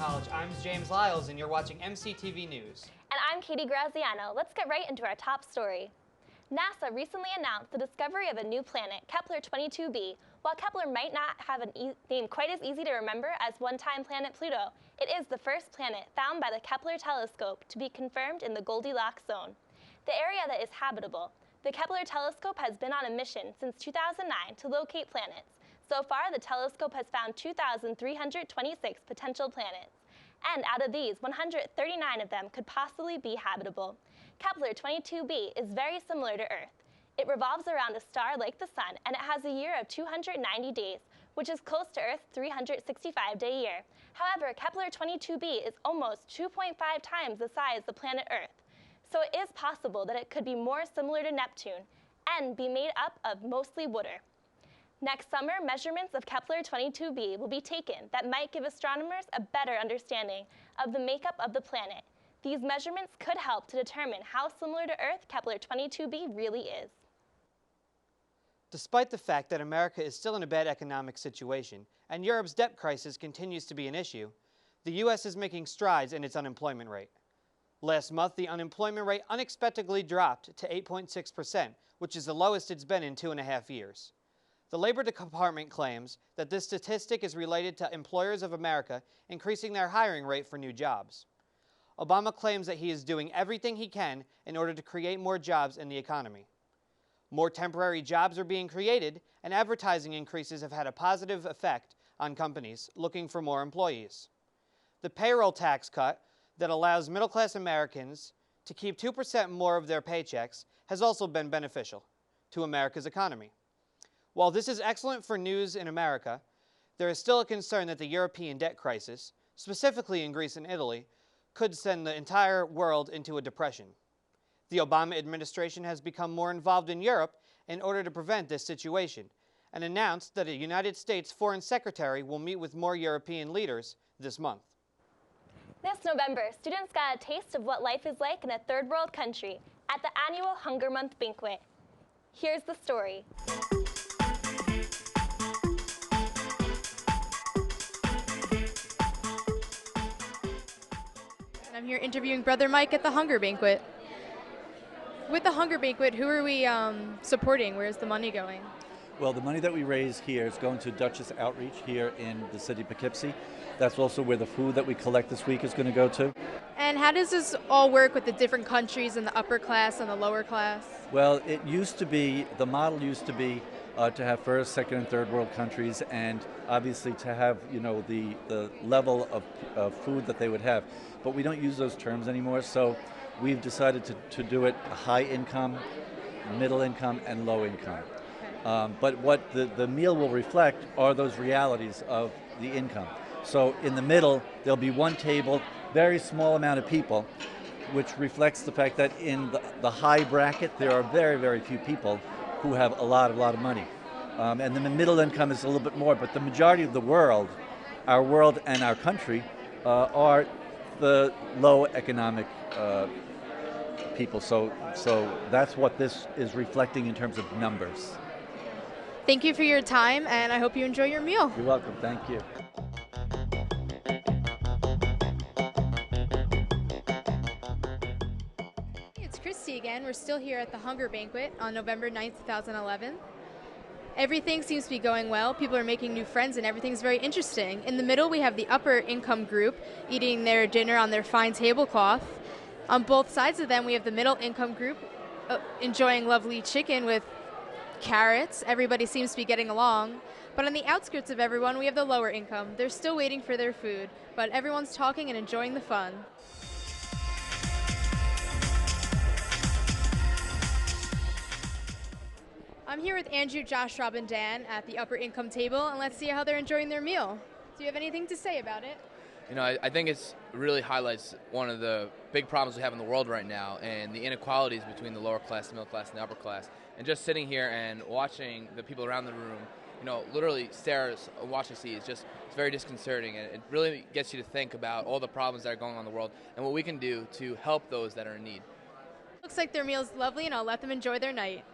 College. I'm James Lyles, and you're watching MCTV News. And I'm Katie Graziano. Let's get right into our top story. NASA recently announced the discovery of a new planet, Kepler-22b. While Kepler might not have a name quite as easy to remember as one-time planet Pluto, it is the first planet found by the Kepler telescope to be confirmed in the Goldilocks zone, the area that is habitable. The Kepler telescope has been on a mission since 2009 to locate planets. So far, the telescope has found 2,326 potential planets. And out of these, 139 of them could possibly be habitable. Kepler-22b is very similar to Earth. It revolves around a star like the Sun, and it has a year of 290 days, which is close to Earth's 365-day year. However, Kepler-22b is almost 2.5 times the size of the planet Earth. So it is possible that it could be more similar to Neptune and be made up of mostly water. Next summer, measurements of Kepler-22b will be taken that might give astronomers a better understanding of the makeup of the planet. These measurements could help to determine how similar to Earth Kepler-22b really is. Despite the fact that America is still in a bad economic situation and Europe's debt crisis continues to be an issue, the U.S. is making strides in its unemployment rate. Last month, the unemployment rate unexpectedly dropped to 8.6%, which is the lowest it's been in 2.5 years. The Labor Department claims that this statistic is related to employers of America increasing their hiring rate for new jobs. Obama claims that he is doing everything he can in order to create more jobs in the economy. More temporary jobs are being created, and advertising increases have had a positive effect on companies looking for more employees. The payroll tax cut that allows middle-class Americans to keep 2% more of their paychecks has also been beneficial to America's economy. While this is excellent for news in America, there is still a concern that the European debt crisis, specifically in Greece and Italy, could send the entire world into a depression. The Obama administration has become more involved in Europe in order to prevent this situation and announced that a United States Foreign Secretary will meet with more European leaders this month. This November, students got a taste of what life is like in a third world country at the annual Hunger Month banquet. Here's the story. I'm here interviewing Brother Mike at the Hunger Banquet. With the Hunger Banquet, who are we supporting? Where's the money going? Well, the money that we raise here is going to Duchess Outreach here in the city of Poughkeepsie. That's also where the food that we collect this week is going to go to. And how does this all work with the different countries and the upper class and the lower class? Well, it used to be, the model used to be to have first, second, and third world countries, and obviously to have, you know, the level of food that they would have. But we don't use those terms anymore, so we've decided to do it high income, middle income, and low income. Okay. But what the meal will reflect are those realities of the income. So in the middle, there'll be one table, very small amount of people, which reflects the fact that in the high bracket, there are very, very few people who have a lot of money. And then the middle income is a little bit more, but the majority of the world, our world and our country, are the low economic people. So that's what this is reflecting in terms of numbers. Thank you for your time, and I hope you enjoy your meal. You're welcome. Thank you. It's Christy again. We're still here at the Hunger Banquet on November 9th, 2011. Everything seems to be going well. People are making new friends, and everything's very interesting. In the middle, we have the upper income group eating their dinner on their fine tablecloth. On both sides of them, we have the middle income group enjoying lovely chicken with carrots. Everybody seems to be getting along. But on the outskirts of everyone, we have the lower income. They're still waiting for their food, but everyone's talking and enjoying the fun. I'm here with Andrew, Josh, Rob, and Dan at the upper income table, and let's see how they're enjoying their meal. Do you have anything to say about it? You know, I think it's really highlights one of the big problems we have in the world right now, and the inequalities between the lower class, the middle class, and the upper class. And just sitting here and watching the people around the room, you know, literally stare, watch and see, it's very disconcerting, and it really gets you to think about all the problems that are going on in the world and what we can do to help those that are in need. Looks like their meal's lovely, and I'll let them enjoy their night.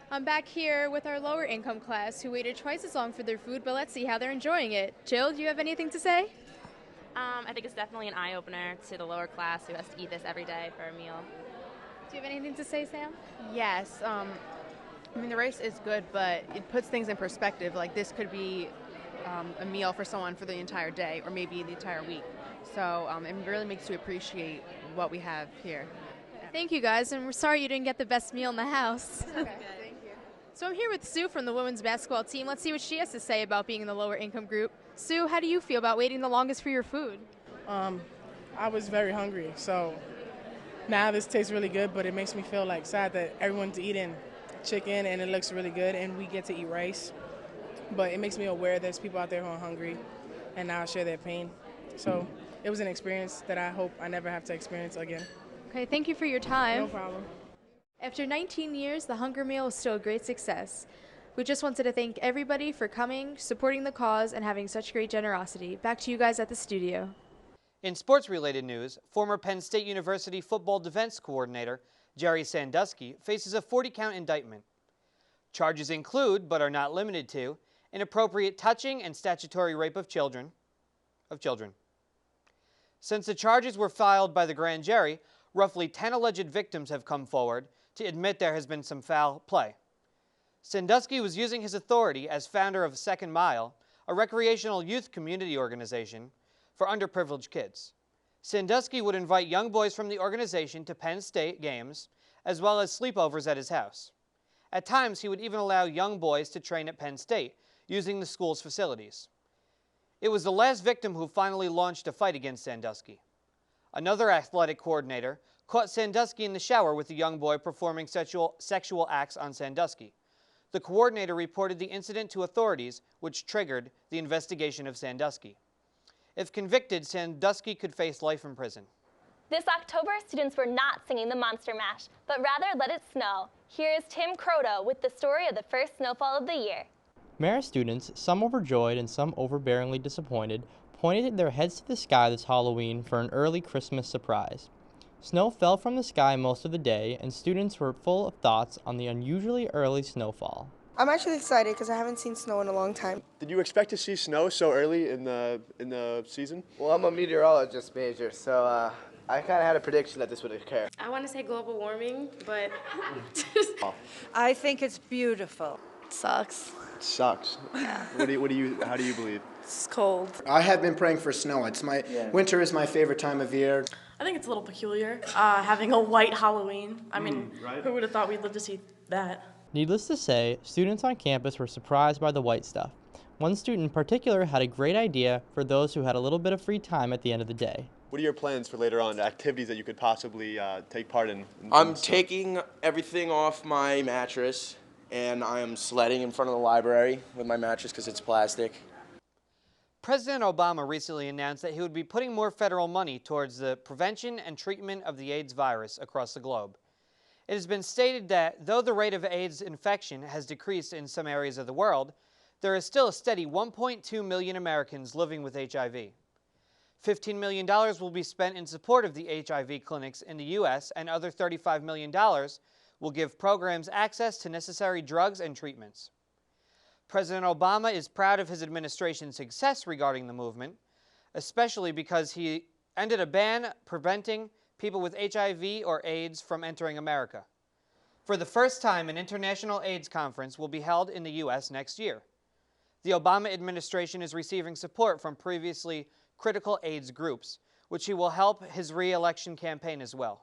I'm back here with our lower income class who waited twice as long for their food, but let's see how they're enjoying it. Jill, do you have anything to say? I think it's definitely an eye-opener to the lower class who has to eat this every day for a meal. Do you have anything to say, Sam? Yes. I mean, the rice is good, but it puts things in perspective. Like, this could be a meal for someone for the entire day or maybe the entire week. So it really makes you appreciate what we have here. Thank you, guys, and we're sorry you didn't get the best meal in the house. Okay, thank you. So I'm here with Sue from the women's basketball team. Let's see what she has to say about being in the lower income group. Sue, how do you feel about waiting the longest for your food? I was very hungry, so now this tastes really good, but it makes me feel like sad that everyone's eating chicken and it looks really good and we get to eat rice. But it makes me aware there's people out there who are hungry and now I share their pain. So it was an experience that I hope I never have to experience again. Okay, thank you for your time. No problem. After 19 years, the Hunger Meal is still a great success. We just wanted to thank everybody for coming, supporting the cause, and having such great generosity. Back to you guys at the studio. In sports-related news, former Penn State University football defense coordinator Jerry Sandusky faces a 40-count indictment. Charges include, but are not limited to, inappropriate touching and statutory rape of children. Since the charges were filed by the grand jury, roughly 10 alleged victims have come forward to admit there has been some foul play. Sandusky was using his authority as founder of Second Mile, a recreational youth community organization for underprivileged kids. Sandusky would invite young boys from the organization to Penn State games, as well as sleepovers at his house. At times, he would even allow young boys to train at Penn State, using the school's facilities. It was the last victim who finally launched a fight against Sandusky. Another athletic coordinator caught Sandusky in the shower with a young boy performing sexual acts on Sandusky. The coordinator reported the incident to authorities, which triggered the investigation of Sandusky. If convicted, Sandusky could face life in prison. This October, students were not singing the Monster Mash, but rather Let It Snow. Here is Tim Croto with the story of the first snowfall of the year. Marist students, some overjoyed and some overbearingly disappointed, pointed their heads to the sky this Halloween for an early Christmas surprise. Snow fell from the sky most of the day, and students were full of thoughts on the unusually early snowfall. I'm actually excited because I haven't seen snow in a long time. Did you expect to see snow so early in the season? Well, I'm a meteorologist major, so I kind of had a prediction that this would occur. I want to say global warming, but I think it's beautiful. It sucks. It sucks. Yeah. How do you believe? It's cold. I have been praying for snow. Winter is my favorite time of year. I think it's a little peculiar, having a white Halloween. I mean, right? Who would have thought we'd live to see that? Needless to say, students on campus were surprised by the white stuff. One student in particular had a great idea for those who had a little bit of free time at the end of the day. What are your plans for later on, activities that you could possibly take part in? I'm taking everything off my mattress, and I am sledding in front of the library with my mattress because it's plastic. President Obama recently announced that he would be putting more federal money towards the prevention and treatment of the AIDS virus across the globe. It has been stated that though the rate of AIDS infection has decreased in some areas of the world, there is still a steady 1.2 million Americans living with HIV. $15 million will be spent in support of the HIV clinics in the U.S., and other $35 million will give programs access to necessary drugs and treatments. President Obama is proud of his administration's success regarding the movement, especially because he ended a ban preventing people with HIV or AIDS from entering America. For the first time, an international AIDS conference will be held in the U.S. next year. The Obama administration is receiving support from previously critical AIDS groups, which he will help his re-election campaign as well.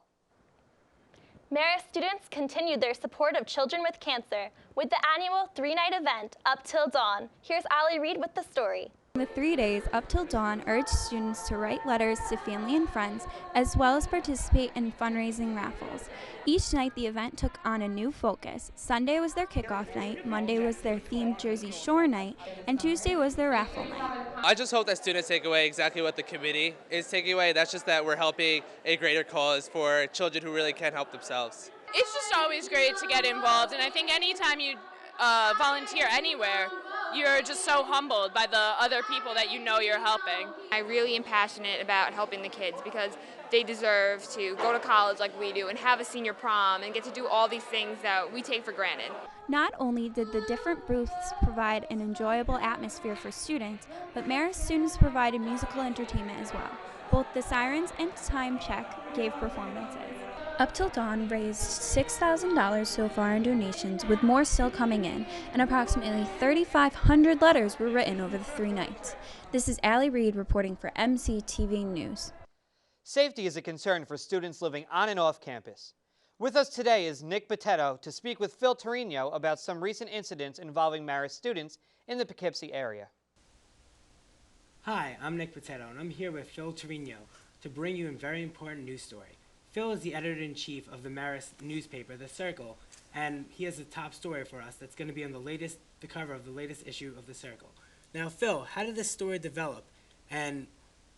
Marist students continued their support of children with cancer with the annual 3-night event, Up Till Dawn. Here's Allie Reed with the story. The 3 days Up Till Dawn urged students to write letters to family and friends, as well as participate in fundraising raffles. Each night the event took on a new focus. Sunday was their kickoff night, Monday was their themed Jersey Shore night, and Tuesday was their raffle night. I just hope that students take away exactly what the committee is taking away. That's just that we're helping a greater cause for children who really can't help themselves. It's just always great to get involved, and I think anytime you volunteer anywhere, you're just so humbled by the other people that you know you're helping. I really am passionate about helping the kids because they deserve to go to college like we do and have a senior prom and get to do all these things that we take for granted. Not only did the different booths provide an enjoyable atmosphere for students, but Marist students provided musical entertainment as well. Both the Sirens and Time Check gave performances. Up Till Dawn raised $6,000 so far in donations, with more still coming in, and approximately 3,500 letters were written over the 3 nights. This is Allie Reed reporting for MCTV News. Safety is a concern for students living on and off campus. With us today is Nick Botetto to speak with Phil Torino about some recent incidents involving Marist students in the Poughkeepsie area. Hi, I'm Nick Botetto, and I'm here with Phil Torino to bring you a very important news story. Phil is the editor-in-chief of the Marist newspaper, The Circle, and he has a top story for us that's going to be on the cover of the latest issue of The Circle. Now, Phil, how did this story develop, and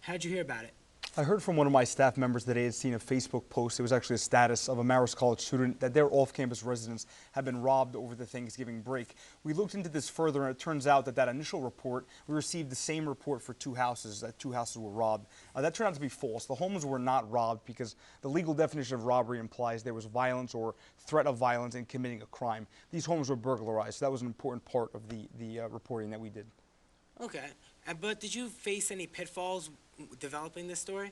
how'd you hear about it? I heard from one of my staff members that they had seen a Facebook post. It was actually a status of a Marist College student that their off-campus residents had been robbed over the Thanksgiving break. We looked into this further, and it turns out that initial report, we received the same report for 2 houses, that 2 houses were robbed. That turned out to be false. The homes were not robbed because the legal definition of robbery implies there was violence or threat of violence in committing a crime. These homes were burglarized, so that was an important part of the reporting that we did. Okay, but did you face any pitfalls developing this story?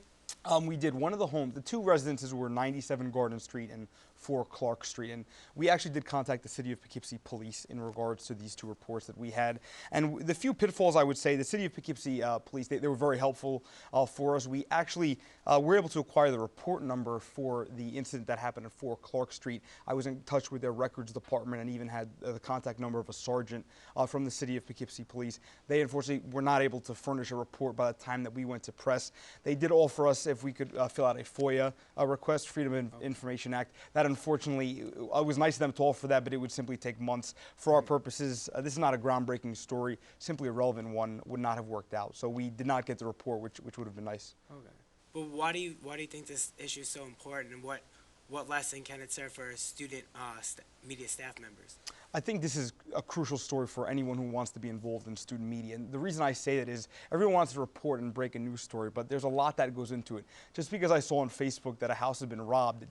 We did. One of the homes, the 2 residences were 97 Garden Street and 4 Clark Street, and we actually did contact the City of Poughkeepsie Police in regards to these 2 reports that we had. And the few pitfalls, I would say, the City of Poughkeepsie Police, they were very helpful for us. We actually were able to acquire the report number for the incident that happened at 4 Clark Street. I was in touch with their records department and even had the contact number of a sergeant from the City of Poughkeepsie Police. They unfortunately were not able to furnish a report by the time that we went to press. They did offer us if we could fill out a FOIA request, Freedom of Information Act. That unfortunately, it was nice of them to offer that, but it would simply take months. For our purposes, this is not a groundbreaking story, simply a relevant one, would not have worked out. So we did not get the report, which would have been nice. Okay. But why do you think this issue is so important, and what lesson can it serve for student media staff members? I think this is a crucial story for anyone who wants to be involved in student media. And the reason I say that is everyone wants to report and break a news story, but there's a lot that goes into it. Just because I saw on Facebook that a house had been robbed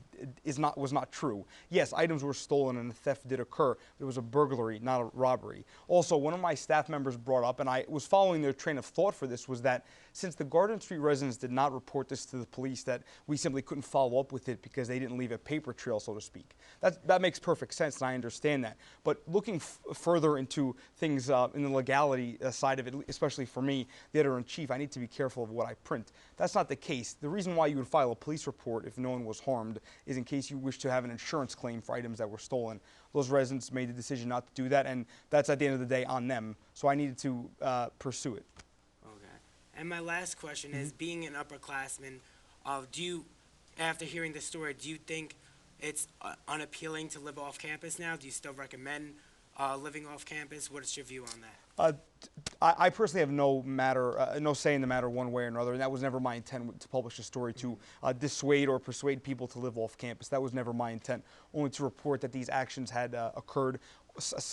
was not true. Yes, items were stolen and the theft did occur. It was a burglary, not a robbery. Also, one of my staff members brought up, and I was following their train of thought for this, was that since the Garden Street residents did not report this to the police, that we simply couldn't follow up with it because they didn't leave a paper trail, so to speak. That makes perfect sense, and I understand that. But looking further into things in the legality side of it, especially for me, the editor-in-chief, I need to be careful of what I print. That's not the case. The reason why you would file a police report if no one was harmed is in case you wish to have an insurance claim for items that were stolen. Those residents made the decision not to do that, and that's at the end of the day on them. So I needed to pursue it. Okay. And my last question is, being an upperclassman, after hearing this story, do you think it's unappealing to live off campus now? Do you still recommend living off campus? What is your view on that? I personally have no say in the matter one way or another, and that was never my intent to publish a story to dissuade or persuade people to live off campus. That was never my intent, only to report that these actions had occurred.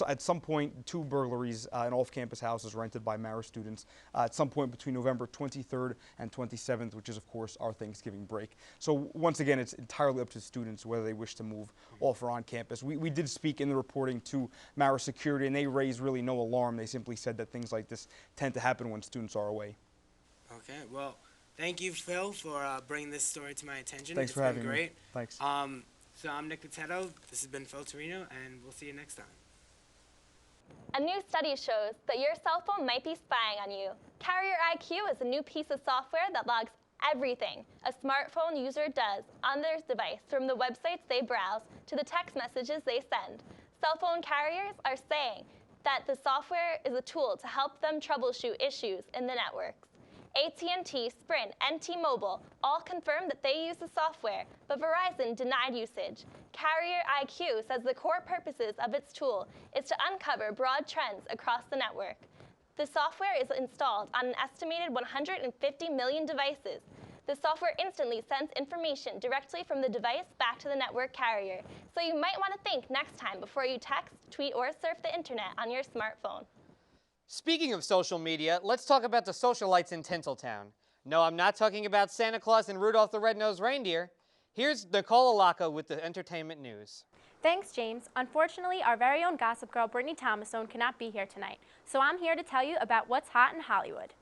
At some point, 2 burglaries in off-campus houses rented by Marist students at some point between November 23rd and 27th, which is, of course, our Thanksgiving break. So once again, it's entirely up to students whether they wish to move off or on campus. We did speak in the reporting to Marist security, and they raised really no alarm. They simply said that things like this tend to happen when students are away. Okay, well, thank you, Phil, for bringing this story to my attention. Thanks for having me. It's been great. Thanks. So I'm Nick Botetto. This has been Phil Torino, and we'll see you next time. A new study shows that your cell phone might be spying on you. Carrier IQ is a new piece of software that logs everything a smartphone user does on their device, from the websites they browse to the text messages they send. Cell phone carriers are saying that the software is a tool to help them troubleshoot issues in the networks. AT&T, Sprint, and T-Mobile all confirmed that they use the software, but Verizon denied usage. Carrier IQ says the core purposes of its tool is to uncover broad trends across the network. The software is installed on an estimated 150 million devices. The software instantly sends information directly from the device back to the network carrier, so you might want to think next time before you text, tweet, or surf the internet on your smartphone. Speaking of social media, let's talk about the socialites in Tinseltown. No, I'm not talking about Santa Claus and Rudolph the Red-Nosed Reindeer. Here's Nicole Alaka with the entertainment news. Thanks, James. Unfortunately, our very own gossip girl, Brittany Thomasone, cannot be here tonight, so I'm here to tell you about what's hot in Hollywood.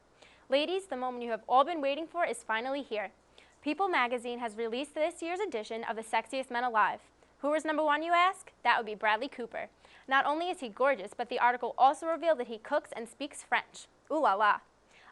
Ladies, the moment you have all been waiting for is finally here. People magazine has released this year's edition of the Sexiest Men Alive. Who was number one, you ask? That would be Bradley Cooper. Not only is he gorgeous, but the article also revealed that he cooks and speaks French. Ooh la la.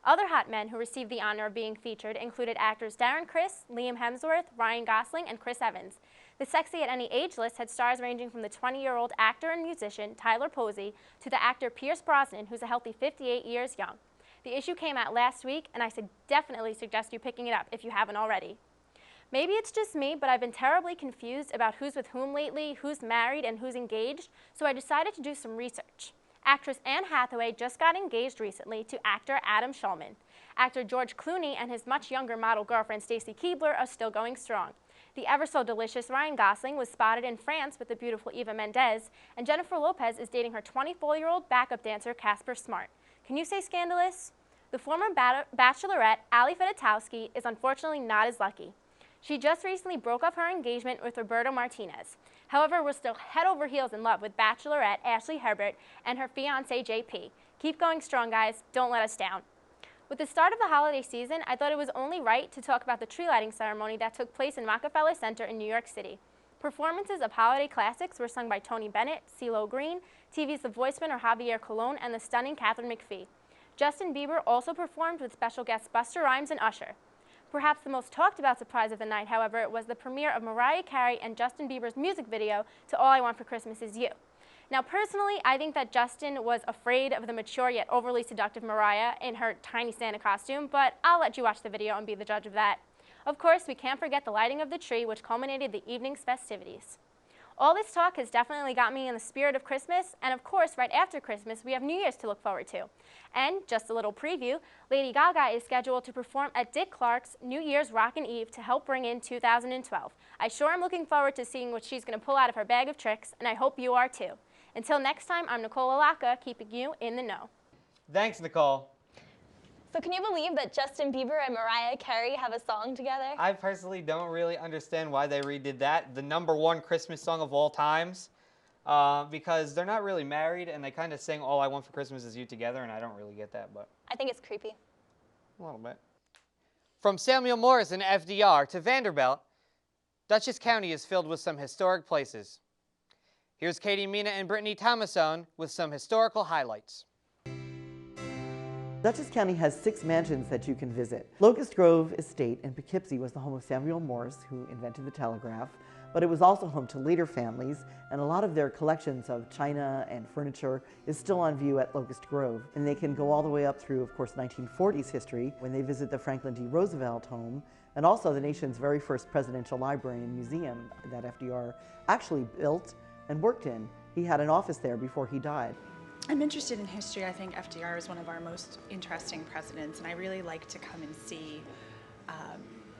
Other hot men who received the honor of being featured included actors Darren Criss, Liam Hemsworth, Ryan Gosling, and Chris Evans. The Sexy at Any Age list had stars ranging from the 20-year-old actor and musician Tyler Posey to the actor Pierce Brosnan, who's a healthy 58 years young. The issue came out last week, and I definitely suggest you picking it up if you haven't already. Maybe it's just me, but I've been terribly confused about who's with whom lately, who's married, and who's engaged, so I decided to do some research. Actress Anne Hathaway just got engaged recently to actor Adam Shulman. Actor George Clooney and his much younger model girlfriend Stacy Keibler are still going strong. The ever-so-delicious Ryan Gosling was spotted in France with the beautiful Eva Mendes, and Jennifer Lopez is dating her 24-year-old backup dancer Casper Smart. Can you say scandalous? The former bachelorette, Ali Fedotowsky, is unfortunately not as lucky. She just recently broke off her engagement with Roberto Martinez. However, we're still head over heels in love with bachelorette Ashley Herbert and her fiancé JP. Keep going strong, guys. Don't let us down. With the start of the holiday season, I thought it was only right to talk about the tree lighting ceremony that took place in Rockefeller Center in New York City. Performances of holiday classics were sung by Tony Bennett, CeeLo Green, TV's The Voice winner Javier Colon, and the stunning Katharine McPhee. Justin Bieber also performed with special guests Busta Rhymes and Usher. Perhaps the most talked about surprise of the night, however, was the premiere of Mariah Carey and Justin Bieber's music video to All I Want for Christmas Is You. Now, personally, I think that Justin was afraid of the mature yet overly seductive Mariah in her tiny Santa costume, but I'll let you watch the video and be the judge of that. Of course, we can't forget the lighting of the tree, which culminated the evening's festivities. All this talk has definitely got me in the spirit of Christmas, and of course, right after Christmas, we have New Year's to look forward to. And, just a little preview, Lady Gaga is scheduled to perform at Dick Clark's New Year's Rockin' Eve to help bring in 2012. I sure am looking forward to seeing what she's going to pull out of her bag of tricks, and I hope you are too. Until next time, I'm Nicole Alaka, keeping you in the know. Thanks, Nicole. So can you believe that Justin Bieber and Mariah Carey have a song together? I personally don't really understand why they redid that, the #1 Christmas song of all times, because they're not really married and they kind of sing All I Want for Christmas Is You together, and I don't really get that, but I think it's creepy. a little bit. From Samuel Morrison FDR to Vanderbilt, Dutchess County is filled with some historic places. Here's Katie Mina and Brittany Thomasone with some historical highlights. Dutchess County has 6 mansions that you can visit. Locust Grove Estate in Poughkeepsie was the home of Samuel Morse, who invented the telegraph, but it was also home to later families, and a lot of their collections of china and furniture is still on view at Locust Grove. And they can go all the way up through, of course, 1940s history when they visit the Franklin D. Roosevelt home, and also the nation's very first presidential library and museum that FDR actually built and worked in. He had an office there before he died. I'm interested in history. I think FDR is one of our most interesting presidents, and I really like to come and see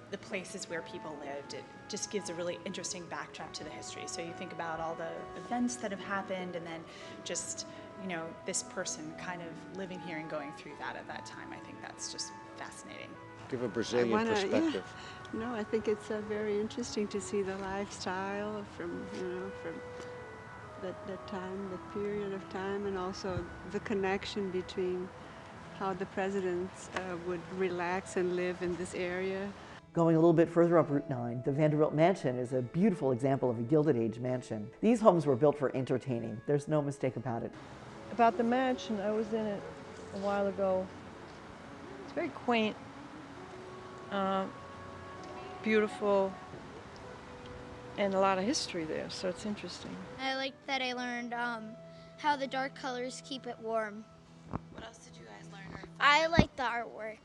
the places where people lived. It just gives a really interesting backdrop to the history. So you think about all the events that have happened, and then just, you know, this person kind of living here and going through that at that time. I think that's just fascinating. Give a Brazilian perspective. Yeah. No, I think it's very interesting to see the lifestyle from that time, that period of time, and also the connection between how the presidents would relax and live in this area. Going a little bit further up Route 9, the Vanderbilt Mansion is a beautiful example of a Gilded Age mansion. These homes were built for entertaining. There's no mistake about it. About the mansion, I was in it a while ago. It's very quaint, beautiful, and a lot of history there, so it's interesting. I like that I learned how the dark colors keep it warm. What else did you guys learn? I like the artwork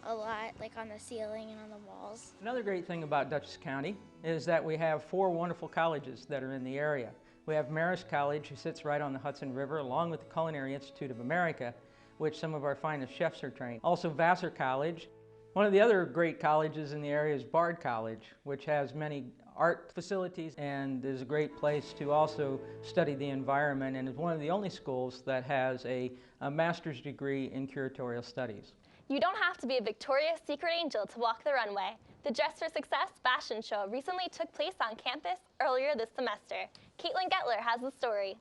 a lot, like on the ceiling and on the walls. Another great thing about Dutchess County is that we have 4 wonderful colleges that are in the area. We have Marist College, who sits right on the Hudson River, along with the Culinary Institute of America, which some of our finest chefs are trained. Also Vassar College. One of the other great colleges in the area is Bard College, which has many art facilities, and is a great place to also study the environment, and is one of the only schools that has a master's degree in curatorial studies. You don't have to be a Victoria's Secret angel to walk the runway. The Dress for Success fashion show recently took place on campus earlier this semester. Caitlin Gettler has the story.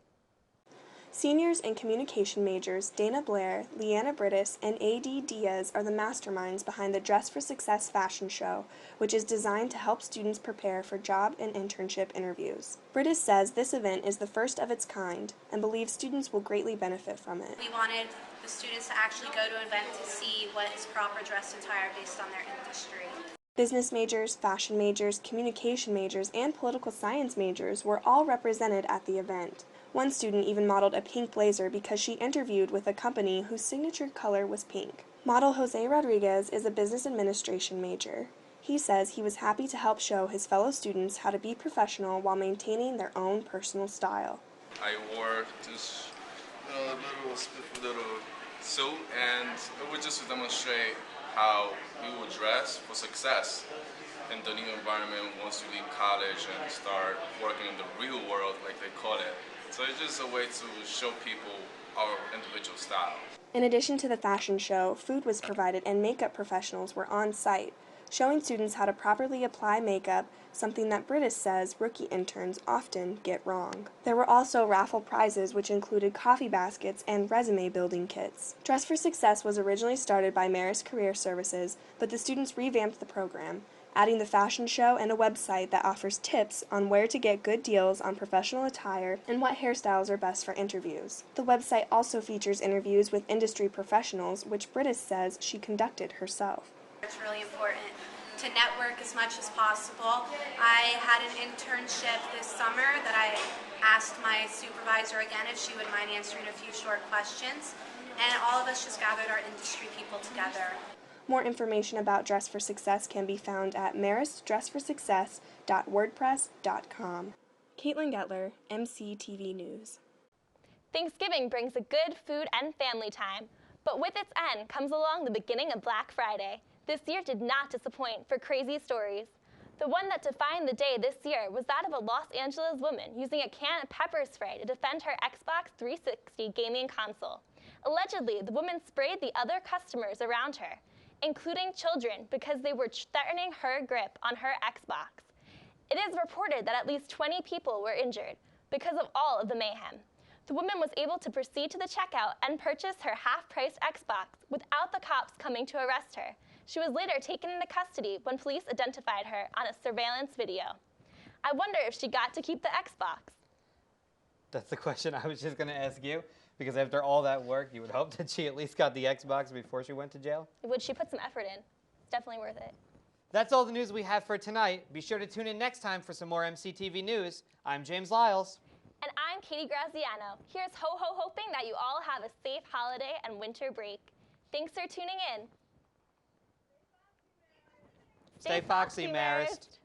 Seniors and communication majors Dana Blair, Leanna Brittis, and A.D. Diaz are the masterminds behind the Dress for Success fashion show, which is designed to help students prepare for job and internship interviews. Brittis says this event is the first of its kind and believes students will greatly benefit from it. We wanted the students to actually go to an event to see what is proper dress attire based on their industry. Business majors, fashion majors, communication majors, and political science majors were all represented at the event. One student even modeled a pink blazer because she interviewed with a company whose signature color was pink. Model Jose Rodriguez is a business administration major. He says he was happy to help show his fellow students how to be professional while maintaining their own personal style. I wore this little suit, and it was just to demonstrate how we will dress for success in the new environment once you leave college and start working in the real world, like they call it. So it's just a way to show people our individual style. In addition to the fashion show, food was provided and makeup professionals were on site, showing students how to properly apply makeup, something that Brittis says rookie interns often get wrong. There were also raffle prizes which included coffee baskets and resume building kits. Dress for Success was originally started by Marist Career Services, but the students revamped the program, adding the fashion show and a website that offers tips on where to get good deals on professional attire and what hairstyles are best for interviews. The website also features interviews with industry professionals, which Brittis says she conducted herself. It's really important to network as much as possible. I had an internship this summer that I asked my supervisor again if she would mind answering a few short questions, and all of us just gathered our industry people together. More information about Dress for Success can be found at maristdressforsuccess.wordpress.com. Caitlin Gettler, MCTV News. Thanksgiving brings a good food and family time, but with its end comes along the beginning of Black Friday. This year did not disappoint for crazy stories. The one that defined the day this year was that of a Los Angeles woman using a can of pepper spray to defend her Xbox 360 gaming console. Allegedly, the woman sprayed the other customers around her, including children, because they were threatening her grip on her Xbox. It is reported that at least 20 people were injured because of all of the mayhem. The woman was able to proceed to the checkout and purchase her half-price Xbox without the cops coming to arrest her. She was later taken into custody when police identified her on a surveillance video. I wonder if she got to keep the Xbox. That's the question I was just going to ask you, because after all that work, you would hope that she at least got the Xbox before she went to jail? Would she put some effort in? Definitely worth it. That's all the news we have for tonight. Be sure to tune in next time for some more MCTV News. I'm James Lyles. And I'm Katie Graziano. Here's hoping that you all have a safe holiday and winter break. Thanks for tuning in. Stay foxy, Marist.